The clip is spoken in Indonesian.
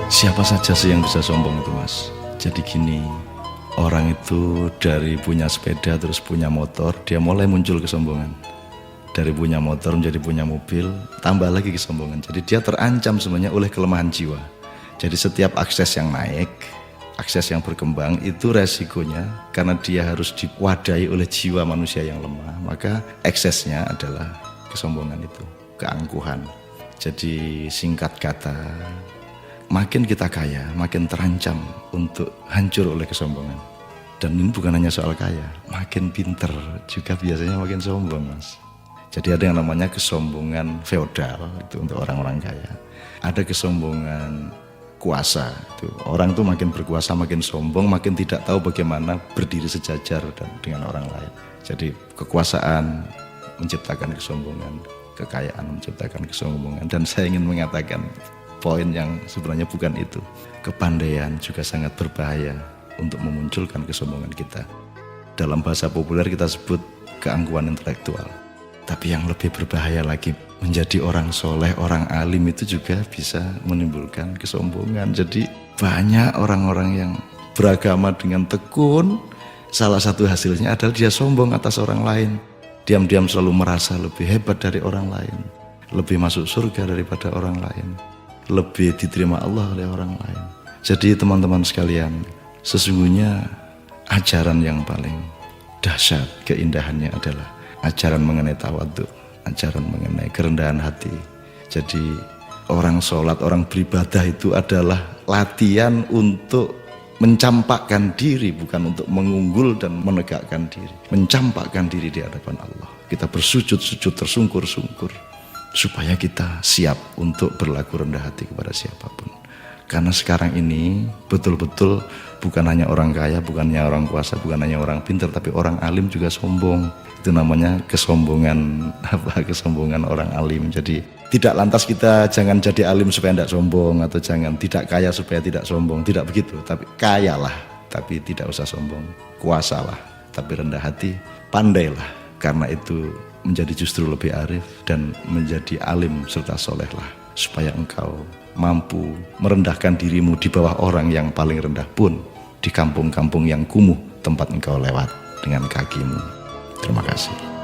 Siapa saja sih yang bisa sombong itu, Mas? Jadi gini, orang itu dari punya sepeda terus punya motor, dia mulai muncul kesombongan. Dari punya motor menjadi punya mobil, tambah lagi kesombongan. Jadi dia terancam sebenarnya oleh kelemahan jiwa. Jadi setiap akses yang naik, akses yang berkembang, itu resikonya karena dia harus diwadahi oleh jiwa manusia yang lemah, maka eksesnya adalah kesombongan itu, keangkuhan. Jadi singkat kata, makin kita kaya, makin terancam untuk hancur oleh kesombongan. Dan ini bukan hanya soal kaya, makin pinter juga biasanya makin sombong, Mas. Jadi ada yang namanya kesombongan feodal, itu untuk orang-orang kaya. Ada kesombongan kuasa, itu orang tuh makin berkuasa makin sombong, makin tidak tahu bagaimana berdiri sejajar dan dengan orang lain. Jadi kekuasaan menciptakan kesombongan, kekayaan menciptakan kesombongan. Dan saya ingin mengatakan poin yang sebenarnya bukan itu. Kepandaian juga sangat berbahaya untuk memunculkan kesombongan kita. Dalam bahasa populer kita sebut keangkuhan intelektual. Tapi yang lebih berbahaya lagi, menjadi orang soleh, orang alim itu juga bisa menimbulkan kesombongan. Jadi banyak orang-orang yang beragama dengan tekun, salah satu hasilnya adalah dia sombong atas orang lain. Diam-diam selalu merasa lebih hebat dari orang lain, lebih masuk surga daripada orang lain, lebih diterima Allah oleh orang lain. Jadi teman-teman sekalian, sesungguhnya ajaran yang paling dahsyat keindahannya adalah ajaran mengenai tawadhu, ajaran mengenai kerendahan hati. Jadi orang sholat, orang beribadah itu adalah latihan untuk mencampakkan diri, bukan untuk mengunggul dan menegakkan diri. Mencampakkan diri di hadapan Allah. Kita bersujud-sujud tersungkur-sungkur supaya kita siap untuk berlaku rendah hati kepada siapapun. Karena sekarang ini betul-betul bukan hanya orang kaya, bukan hanya orang kuasa, bukan hanya orang pintar, tapi orang alim juga sombong. Itu namanya kesombongan kesombongan orang alim. Jadi tidak lantas kita jangan jadi alim supaya tidak sombong, atau jangan tidak kaya supaya tidak sombong, tidak begitu. Tapi kayalah tapi tidak usah sombong, kuasalah tapi rendah hati, pandailah, karena itu menjadi justru lebih arif dan menjadi alim serta solehlah, supaya engkau mampu merendahkan dirimu di bawah orang yang paling rendah pun di kampung-kampung yang kumuh tempat engkau lewat dengan kakimu. Terima kasih.